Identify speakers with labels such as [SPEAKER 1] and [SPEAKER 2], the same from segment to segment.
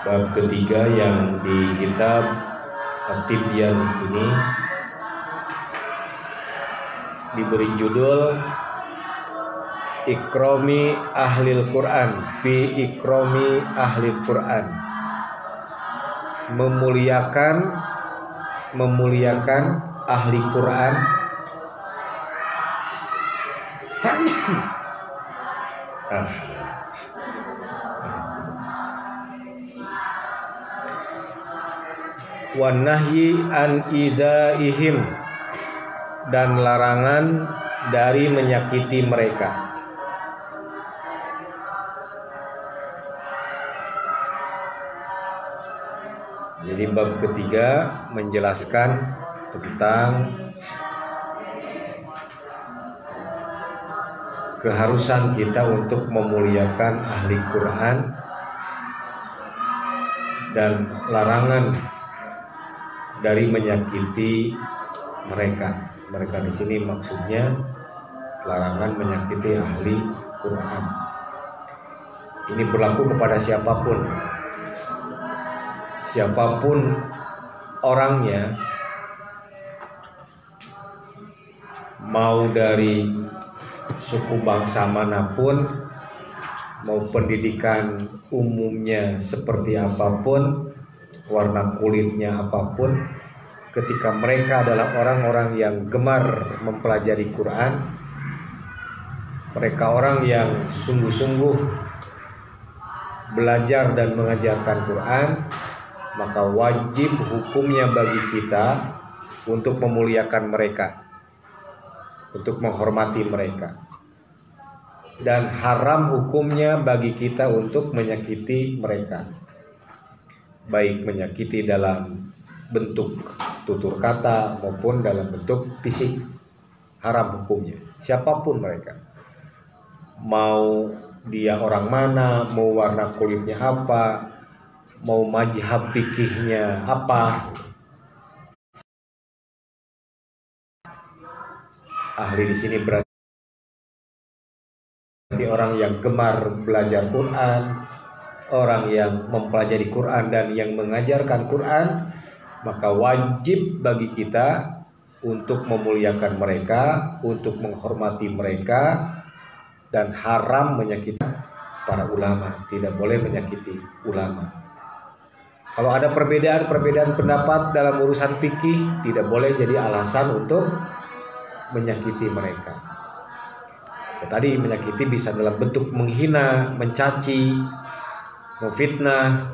[SPEAKER 1] Bab ketiga yang di kitab At-Tibyan ini diberi judul Ikrami Ahlil Quran, fi Ikrami Ahlil Quran, memuliakan ahli Quran. Wa nahyi an idaihim, dan larangan dari menyakiti mereka. Jadi bab ketiga menjelaskan tentang keharusan kita untuk memuliakan ahli Quran dan larangan dari menyakiti mereka. Mereka di sini maksudnya larangan menyakiti ahli Quran. Ini berlaku kepada siapapun orangnya, mau dari suku bangsa manapun, mau pendidikan umumnya seperti apapun, warna kulitnya apapun, ketika mereka adalah orang-orang yang gemar mempelajari Quran, mereka orang yang sungguh-sungguh belajar dan mengajarkan Quran, maka wajib hukumnya bagi kita untuk memuliakan mereka, untuk menghormati mereka, dan haram hukumnya bagi kita untuk menyakiti mereka, baik menyakiti dalam bentuk tutur kata maupun dalam bentuk fisik. Haram hukumnya, siapapun mereka, mau dia orang mana, mau warna kulitnya apa, mau mazhab fikihnya apa. Ahli di sini berarti orang yang gemar belajar Quran, orang yang mempelajari Quran dan yang mengajarkan Quran, maka wajib bagi kita untuk memuliakan mereka, untuk menghormati mereka, dan haram menyakiti para ulama. Tidak boleh menyakiti ulama. Kalau ada perbedaan pendapat dalam urusan fikih, tidak boleh jadi alasan untuk menyakiti mereka. Tadi menyakiti bisa dalam bentuk menghina, mencaci, memfitnah,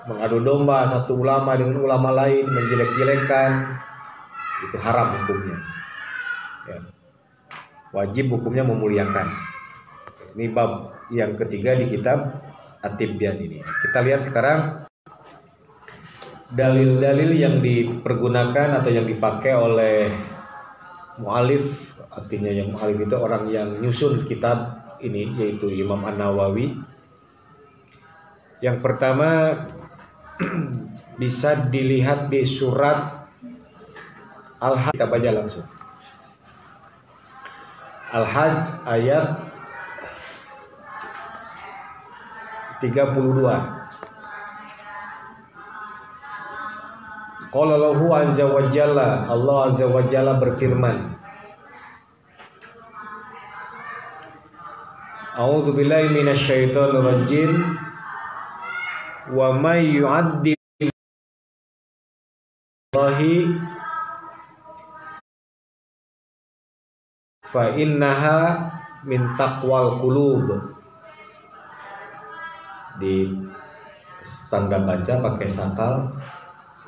[SPEAKER 1] mengadu domba satu ulama dengan ulama lain, menjelek-jelekan. Itu haram hukumnya ya. Wajib hukumnya memuliakan. Ini bab yang ketiga di kitab At-Tibyan ini. Kita lihat sekarang dalil-dalil yang dipergunakan atau yang dipakai oleh mu'alif. Artinya yang mu'alif itu orang yang nyusun kitab ini, yaitu Imam An-Nawawi. Yang pertama bisa dilihat di surat Al-Hajj. Kita baca langsung Al-Hajj ayat 32. Qala lahu azza wa jalla, Allah azza wa jalla berfirman, A'udzu billahi minasyaitonir rajim, wa may yu'addim Allahi fa innaha min taqwal qulub. Di tanda baca pakai sakal,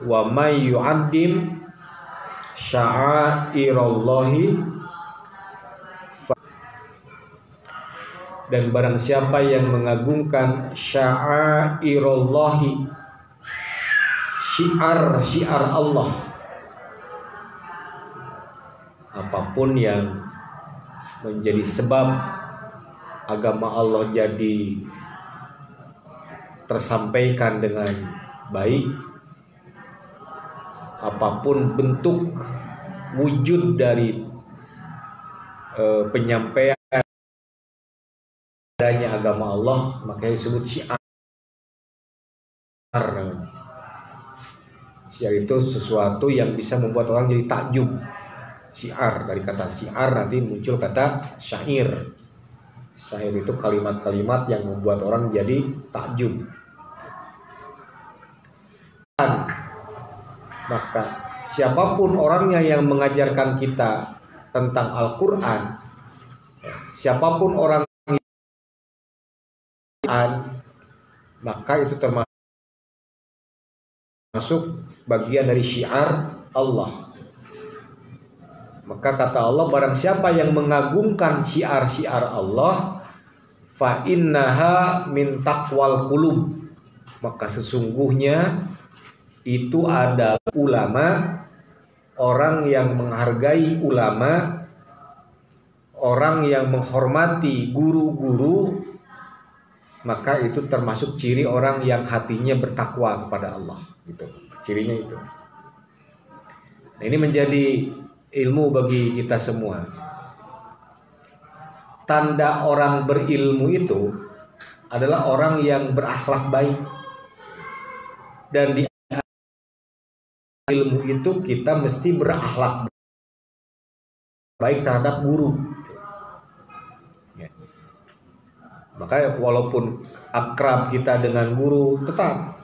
[SPEAKER 1] wa may yu'addim sya'airallahi, dan barang siapa yang mengagungkan sya'airallahi, syiar Allah, apapun yang menjadi sebab agama Allah jadi tersampaikan dengan baik, apapun bentuk wujud dari penyampaian adanya agama Allah, maka disebut syiar. Syiar itu sesuatu yang bisa membuat orang jadi takjub. Syiar, dari kata syiar nanti muncul kata syair. Syair itu kalimat-kalimat yang membuat orang jadi takjub. Maka siapapun orangnya yang mengajarkan kita tentang Al-Quran, siapapun orang maka itu termasuk bagian dari syiar Allah. Maka kata Allah, barang siapa yang mengagungkan syiar-syiar Allah, fa innaha min taqwal qulub, maka sesungguhnya itu adalah ulama, orang yang menghargai ulama, orang yang menghormati guru-guru, maka itu termasuk ciri orang yang hatinya bertakwa kepada Allah. Gitu. Cirinya itu. Nah, ini menjadi ilmu bagi kita semua. Tanda orang berilmu itu adalah orang yang berakhlak baik. Dan di ilmu itu kita mesti berakhlak baik terhadap guru. Maka walaupun akrab kita dengan guru, tetap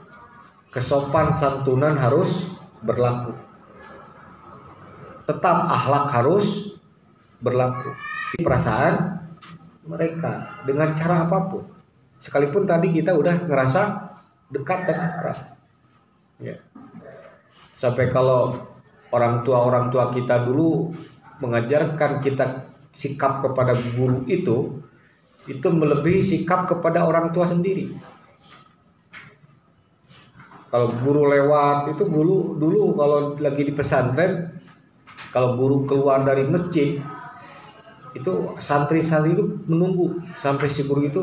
[SPEAKER 1] kesopan santunan harus berlaku. Tetap akhlak harus berlaku. Di perasaan mereka dengan cara apapun. Sekalipun tadi kita udah ngerasa dekat dan akrab. Ya. Sampai kalau orang tua kita dulu mengajarkan kita sikap kepada guru itu melebihi sikap kepada orang tua sendiri. Kalau guru lewat itu dulu kalau lagi di pesantren, kalau guru keluar dari masjid itu santri-santri itu menunggu sampai si guru itu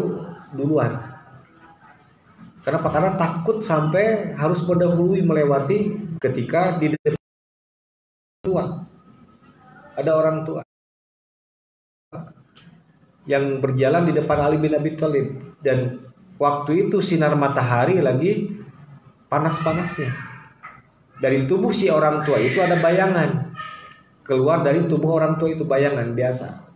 [SPEAKER 1] duluan. Kenapa? Karena takut sampai harus mendahului melewati ketika di depan tua. Ada orang tua yang berjalan di depan Ali bin Abi Thalib, dan waktu itu sinar matahari lagi panas-panasnya. Dari tubuh si orang tua itu ada bayangan keluar dari tubuh orang tua itu, bayangan biasa.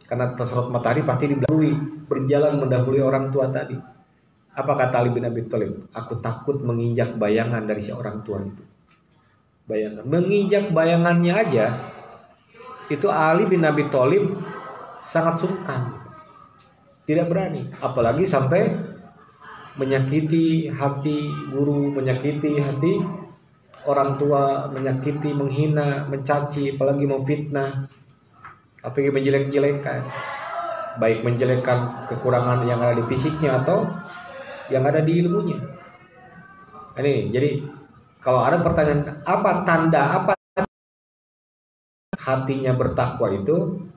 [SPEAKER 1] Karena tersorot matahari pasti didahului, berjalan mendahului orang tua tadi. Apa kata Ali bin Abi Thalib? Aku takut menginjak bayangan dari si orang tua itu. Bayangan, menginjak bayangannya aja itu Ali bin Abi Thalib sangat sungkan, tidak berani, apalagi sampai menyakiti hati guru, menyakiti hati orang tua, menyakiti, menghina, mencaci, apalagi memfitnah, apalagi menjelek-jelekan, baik menjelekkan kekurangan yang ada di fisiknya atau yang ada di ilmunya. Ini jadi kalau ada pertanyaan apa tanda apa hatinya bertakwa itu,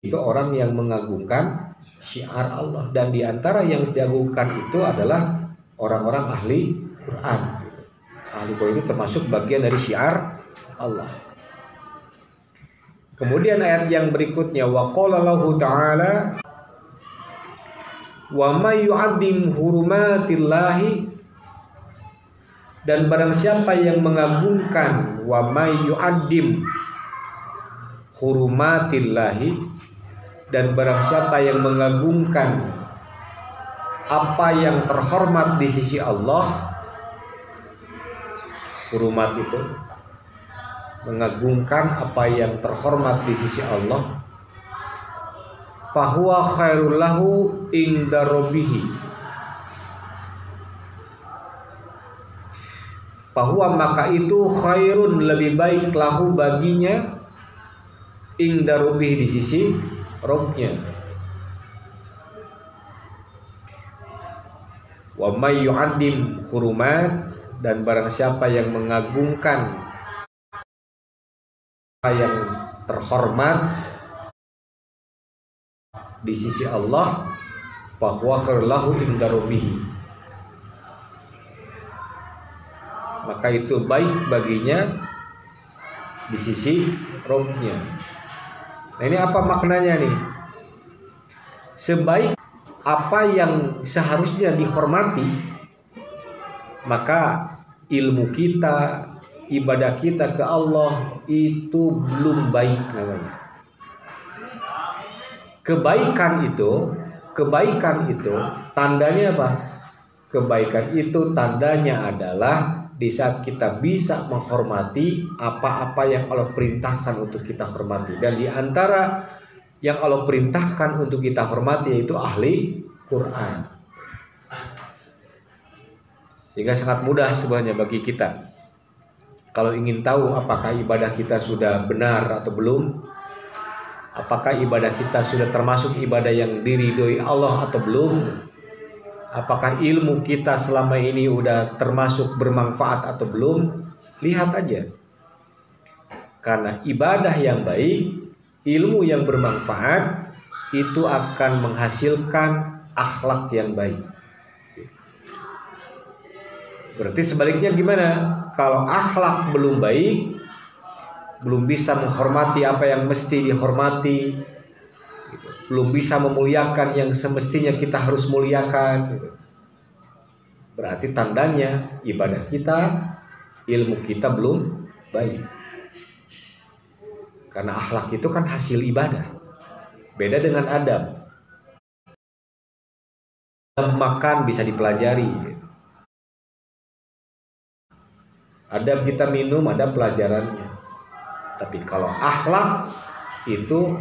[SPEAKER 1] itu orang yang mengagungkan syiar Allah, dan diantara yang diagungkan itu adalah orang-orang ahli Quran. Ahli Quran itu termasuk bagian dari syiar Allah. Kemudian ayat yang berikutnya, wa qala Allahu ta'ala wa may yu'azzim hurumatillahi, dan barang siapa yang mengagungkan, wa may yu'azzim hurumatillahi, dan barang siapa yang mengagungkan apa yang terhormat di sisi Allah. Hurumat itu mengagungkan apa yang terhormat di sisi Allah. Fahuwa khairul lahu inda rabbih, fahuwa maka itu khairun lebih baik lahu baginya, inda rabbih di sisi Robnya. Wa may yu'addim hurumat, dan barang siapa yang mengagungkan apa yang terhormat di sisi Allah, bahwa khairlahu inda rabbih, maka itu baik baginya di sisi Robnya. Nah, ini apa maknanya nih? Sebaik apa yang seharusnya dihormati maka ilmu kita, ibadah kita ke Allah itu belum baik namanya. Kebaikan itu tandanya apa? Kebaikan itu tandanya adalah di saat kita bisa menghormati apa-apa yang Allah perintahkan untuk kita hormati. Dan di antara yang Allah perintahkan untuk kita hormati yaitu ahli Quran. Sehingga sangat mudah sebenarnya bagi kita. Kalau ingin tahu apakah ibadah kita sudah benar atau belum, apakah ibadah kita sudah termasuk ibadah yang diridhoi Allah atau belum, apakah ilmu kita selama ini udah termasuk bermanfaat atau belum, lihat aja. Karena ibadah yang baik, ilmu yang bermanfaat itu akan menghasilkan akhlak yang baik. Berarti sebaliknya gimana? Kalau akhlak belum baik, belum bisa menghormati apa yang mesti dihormati, belum bisa memuliakan yang semestinya kita harus muliakan, berarti tandanya ibadah kita, ilmu kita belum baik. Karena akhlak itu kan hasil ibadah. Beda dengan adab. Makan bisa dipelajari. Adab kita minum ada pelajarannya. Tapi kalau akhlak itu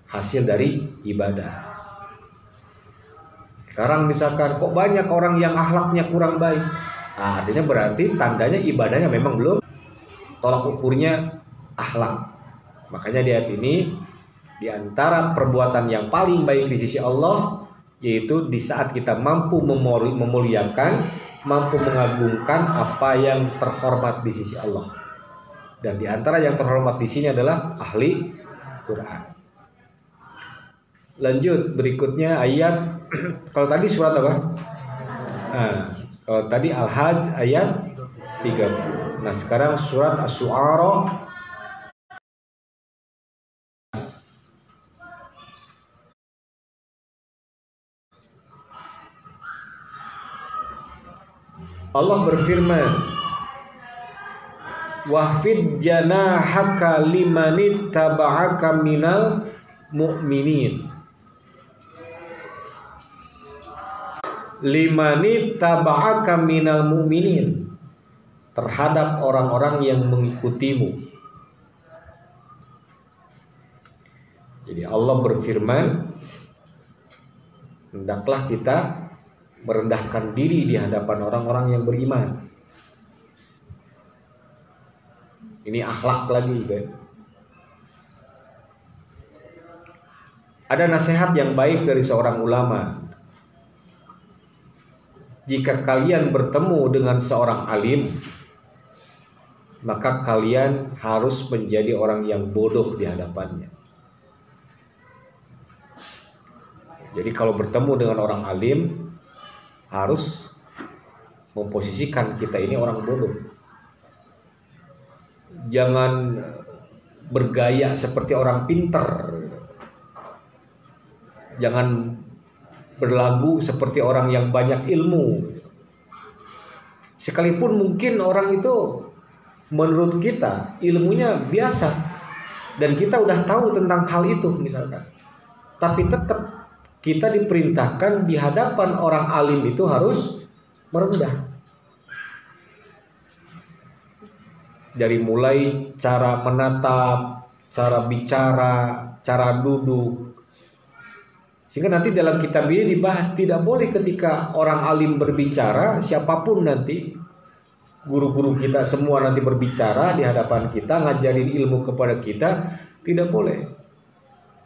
[SPEAKER 1] hasil dari ibadah. Sekarang misalkan kok banyak orang yang akhlaknya kurang baik, artinya berarti tandanya ibadahnya memang belum, tolak ukurnya akhlak. Makanya di ayat ini, di antara perbuatan yang paling baik di sisi Allah, yaitu di saat kita mampu memuliakan, mampu mengagungkan apa yang terhormat di sisi Allah. Dan di antara yang terhormat di sini adalah ahli Quran. Lanjut berikutnya ayat kalau tadi surat apa? Kalau tadi Al-Hajj ayat 30. Nah, sekarang surat Asy-Syu'ara Allah berfirman, wahfid janahaka limanit taba'aka minal mu'minin. Limanit taba'aka minal mu'minin, terhadap orang-orang yang mengikutimu. Jadi Allah berfirman, hendaklah kita merendahkan diri di hadapan orang-orang yang beriman. Ini akhlak lagi, kan? Ada nasihat yang baik dari seorang ulama. Jika kalian bertemu dengan seorang alim, maka kalian harus menjadi orang yang bodoh di hadapannya. Jadi kalau bertemu dengan orang alim, harus memposisikan kita ini orang bodoh. Jangan bergaya seperti orang pintar. Jangan berlagu seperti orang yang banyak ilmu. Sekalipun mungkin orang itu menurut kita ilmunya biasa dan kita udah tahu tentang hal itu misalkan. Tapi tetap kita diperintahkan di hadapan orang alim itu harus merendah. Dari mulai cara menatap, cara bicara, cara duduk. Sehingga nanti dalam kitab ini dibahas tidak boleh ketika orang alim berbicara, siapapun nanti, guru-guru kita semua nanti berbicara di hadapan kita, ngajarin ilmu kepada kita, tidak boleh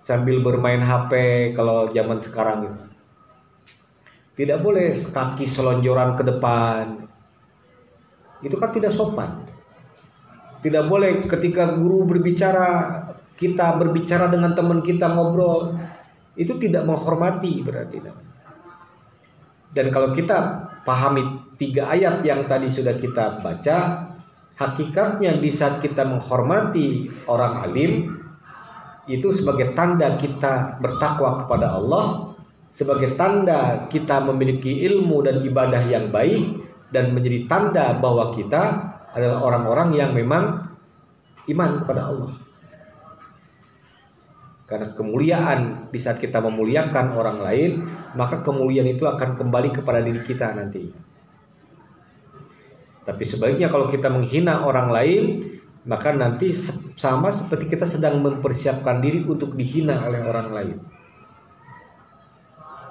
[SPEAKER 1] sambil bermain HP kalau zaman sekarang itu. Tidak boleh kaki selonjoran ke depan. Itu kan tidak sopan. Tidak boleh ketika guru berbicara, kita berbicara dengan teman kita ngobrol. Itu tidak menghormati berarti. Dan kalau kita pahami 3 ayat yang tadi sudah kita baca, hakikatnya di saat kita menghormati orang alim, itu sebagai tanda kita bertakwa kepada Allah, sebagai tanda kita memiliki ilmu dan ibadah yang baik, dan menjadi tanda bahwa kita adalah orang-orang yang memang iman kepada Allah. Karena kemuliaan di saat kita memuliakan orang lain, maka kemuliaan itu akan kembali kepada diri kita nanti. Tapi sebaliknya kalau kita menghina orang lain, maka nanti sama seperti kita sedang mempersiapkan diri untuk dihina oleh orang lain.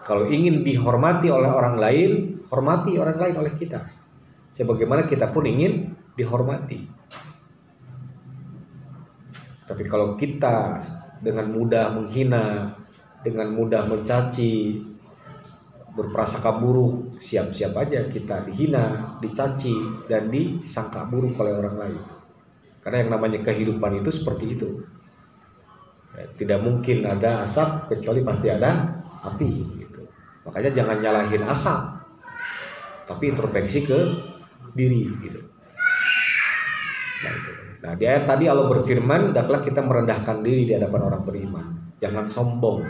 [SPEAKER 1] Kalau ingin dihormati oleh orang lain, hormati orang lain oleh kita. Sebagaimana kita pun ingin dihormati. Tapi kalau kita dengan mudah menghina, dengan mudah mencaci, berprasangka buruk, siap-siap aja kita dihina, dicaci, dan disangka buruk oleh orang lain. Karena yang namanya kehidupan itu seperti itu. Tidak mungkin ada asap kecuali pasti ada api gitu. Makanya jangan nyalahin asap, tapi introspeksi ke diri gitu. Nah, di ayat tadi Allah berfirman, hendaklah kita merendahkan diri di hadapan orang beriman. Jangan sombong.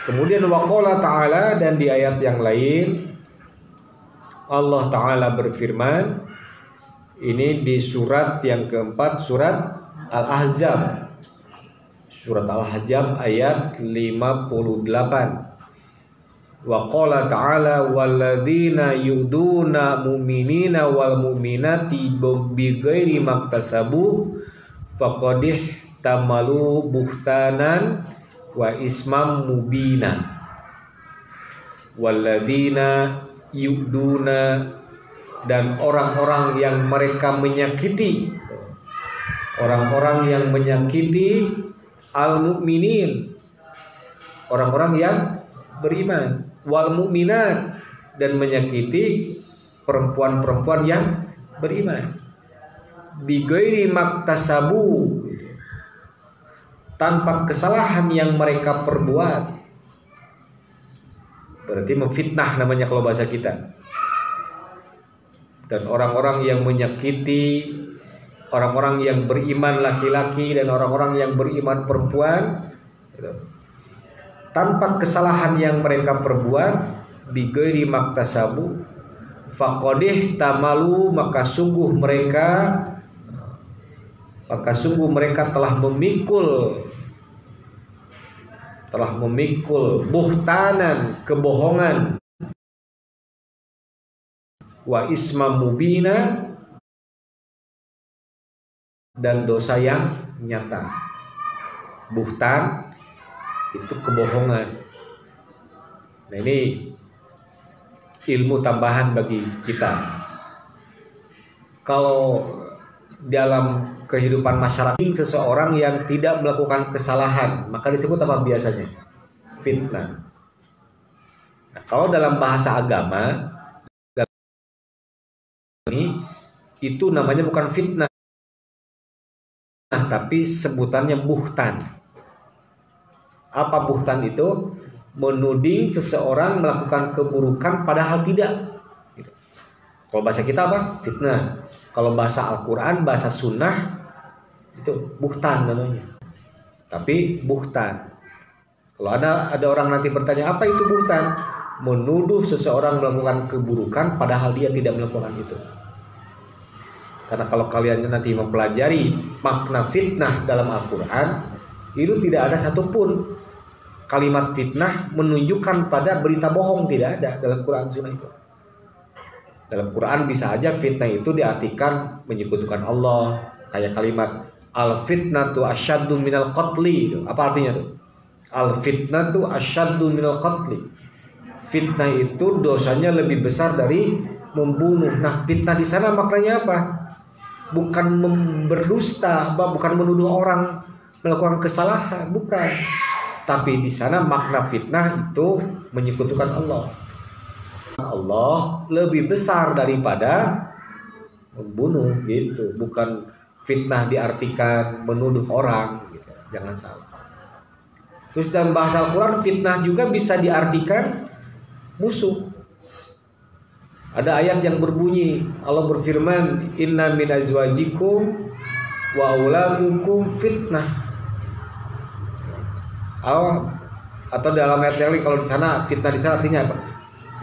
[SPEAKER 1] Kemudian waqala ta'ala, dan di ayat yang lain Allah Ta'ala berfirman, ini di surat yang keempat, surat Al-Ahzab. Surat Al-Ahzab ayat 58. Wa qala ta'ala walladzina yuduna mu'minina wal mu'minati bighairi maktasabu faqadih tamalu buhtanan wa ismam mubina. Walladzina yuduna, dan orang-orang yang mereka menyakiti, orang-orang yang menyakiti al-mu'minin, orang-orang yang beriman, wal mu'minat, dan menyakiti perempuan-perempuan yang beriman, bighairi maktasabu, tanpa kesalahan yang mereka perbuat. Berarti memfitnah namanya kalau bahasa kita. Dan orang-orang yang menyakiti orang-orang yang beriman laki-laki dan orang-orang yang beriman perempuan, tanpa kesalahan yang mereka perbuat, bighairi maktasabu faqadih tamalu, maka sungguh mereka telah memikul buhtanan, kebohongan, wa isma mubina, dan dosa yang nyata. Buhtan itu kebohongan. Nah, ini ilmu tambahan bagi kita. Kalau dalam kehidupan masyarakat, seseorang yang tidak melakukan kesalahan, maka disebut apa biasanya? Fitnah. Nah, kalau dalam bahasa agama ini, itu namanya bukan fitnah, tapi sebutannya buhtan. Apa buhtan itu? Menuding seseorang melakukan keburukan padahal tidak. Kalau bahasa kita apa? Fitnah. Kalau bahasa Al-Quran, bahasa Sunnah, itu buhtan namanya. Tapi buhtan. Kalau ada orang nanti bertanya, apa itu buhtan? Menuduh seseorang melakukan keburukan padahal dia tidak melakukan itu. Karena kalau kalian nanti mempelajari makna fitnah dalam Al-Quran, itu tidak ada satupun kalimat fitnah menunjukkan pada berita bohong, tidak ada dalam Quran Sunnah itu. Dalam Quran bisa aja fitnah itu diartikan menyekutukan Allah, kayak kalimat al-fitnatu asyaddu minal qatli. Apa artinya tuh? Al-fitnatu asyaddu minal qatli. Fitnah itu dosanya lebih besar dari membunuh. Nah, fitnah di sana maknanya apa? Bukan berdusta, bukan menuduh orang melakukan kesalahan, bukan. Tapi di sana makna fitnah itu menyekutukan Allah. Allah lebih besar daripada membunuh gitu. Bukan fitnah diartikan menuduh orang gitu. Jangan salah. Terus dalam bahasa Al-Quran fitnah juga bisa diartikan musuh. Ada ayat yang berbunyi, Allah berfirman, inna min azwajikum wa auladukum fitnah. Atau dalam ayat yang lain, kalau di sana fitnah di sana artinya apa?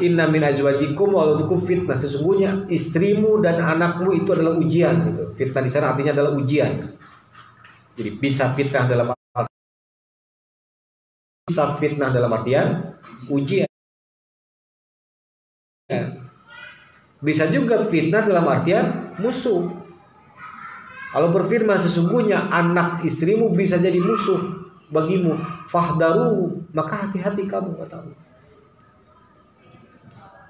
[SPEAKER 1] Inna min azwajikum wa auladukum fitnah. Sesungguhnya istrimu dan anakmu itu adalah ujian gitu. Fitnah di sana artinya adalah ujian. Jadi bisa fitnah dalam artian ujian. Bisa juga fitnah dalam artian musuh. Allah berfirman sesungguhnya anak istrimu bisa jadi musuh bagimu. Fahdaru, maka hati-hati kamu, kata Allah.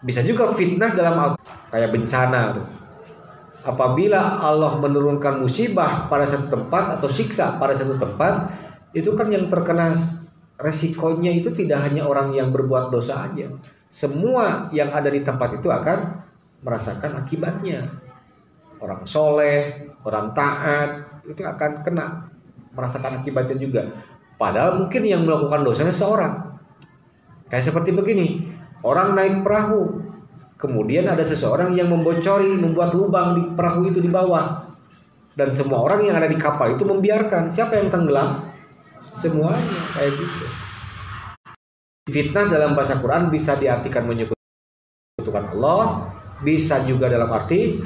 [SPEAKER 1] Bisa juga fitnah dalam kayak bencana tuh. Apabila Allah menurunkan musibah pada satu tempat atau siksa pada satu tempat, itu kan yang terkena resikonya itu tidak hanya orang yang berbuat dosa aja. Semua yang ada di tempat itu akan merasakan akibatnya. Orang soleh, orang taat itu akan kena merasakan akibatnya juga. Padahal mungkin yang melakukan dosanya seorang. Kayak seperti begini. Orang naik perahu, kemudian ada seseorang yang membuat lubang di perahu itu di bawah, dan semua orang yang ada di kapal itu membiarkan. Siapa yang tenggelam? Semuanya, kayak gitu. Fitnah dalam bahasa Quran bisa diartikan menyekutukan Allah, bisa juga dalam arti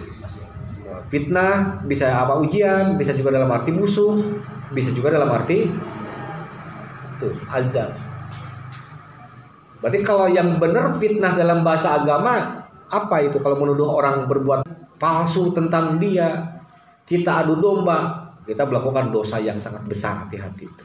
[SPEAKER 1] fitnah, bisa apa ujian, bisa juga dalam arti musuh, bisa juga dalam arti azab. Berarti kalau yang benar fitnah dalam bahasa agama apa itu? Kalau menuduh orang berbuat palsu tentang dia, kita adu domba, kita melakukan dosa yang sangat besar. Hati-hati itu.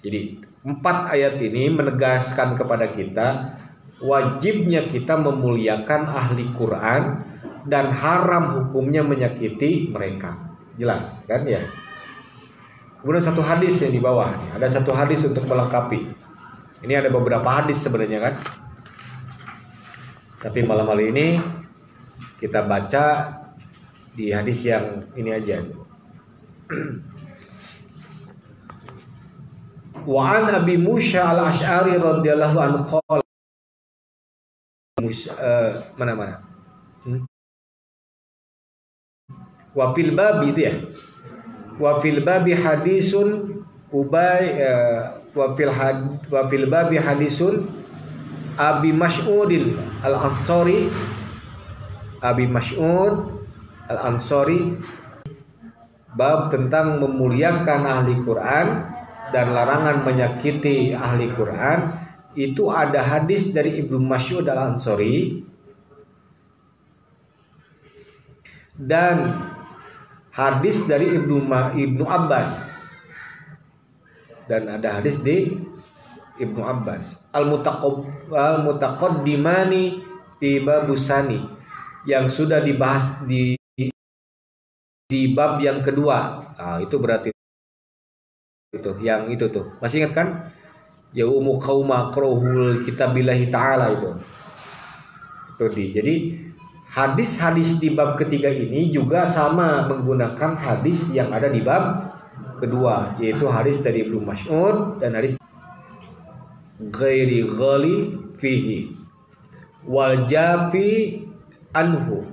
[SPEAKER 1] Jadi 4 ayat ini menegaskan kepada kita wajibnya kita memuliakan ahli Quran dan haram hukumnya menyakiti mereka. Jelas kan ya? Kemudian satu hadis yang di bawah, ada satu hadis untuk melengkapi. Ini ada beberapa hadis sebenarnya kan. Tapi malam hari ini kita baca di hadis yang ini aja. Wa an Abi Musa al-Asy'ari radhiyallahu anhu qala mana? Wa fil babi itu ya. Wa fil babi hadisun Ubay wa fil babi hadisun Abi Mas'udin al-Ansari. Abi Mas'ud al-Ansari, bab tentang memuliakan ahli Quran dan larangan menyakiti ahli Quran. Itu ada hadis dari Ibnu Mas'ud al-Ansari dan hadis dari Ibnu Abbas, dan ada hadis di Ibnu Abbas. Al-mutaqaddimani fi babusani, yang sudah dibahas di bab yang kedua. Nah, itu berarti itu tuh. Masih ingat kan? Ya umu qauma qrohul kitabillahi ta'ala itu. Jadi hadis-hadis di bab ketiga ini juga sama menggunakan hadis yang ada di bab kedua, yaitu hadis dari Ibnu Mas'ud dan hadis ghairi ghali fihi wal jafi anhu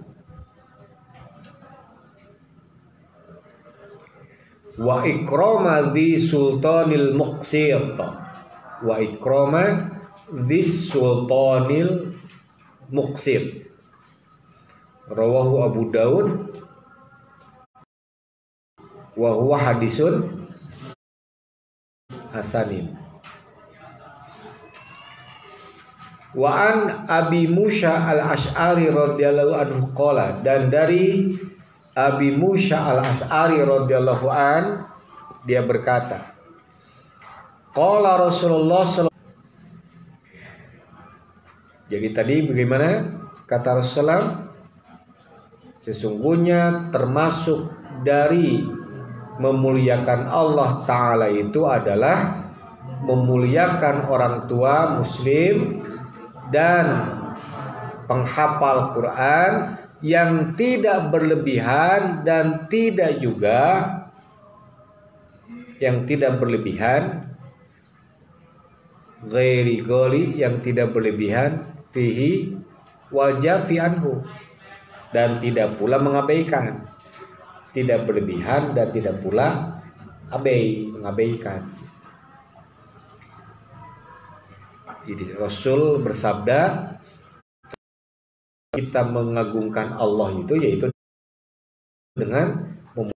[SPEAKER 1] wa ikrama dhi sultanil muqsit wa ikrama dhi sultanil muqsit. Rawahu Abu Daud wa huwa hadisun hasanin. Wa an Abi Musa al-Asy'ari radhiyallahu anhu qala, dan dari Abi Musa al-Asy'ari radhiyallahu an dia berkata, qala Rasulullah sallallahu. Jadi tadi bagaimana kata Rasulullah? Sesungguhnya termasuk dari memuliakan Allah Ta'ala itu adalah memuliakan orang tua muslim dan penghafal Quran yang tidak berlebihan dan tidak juga yang tidak berlebihan, ghairi ghali, yang tidak berlebihan, fihi wajah fi anhu, dan tidak pula mengabaikan, tidak berlebihan dan tidak pula mengabaikan. Jadi Rasul bersabda, kita mengagungkan Allah itu yaitu dengan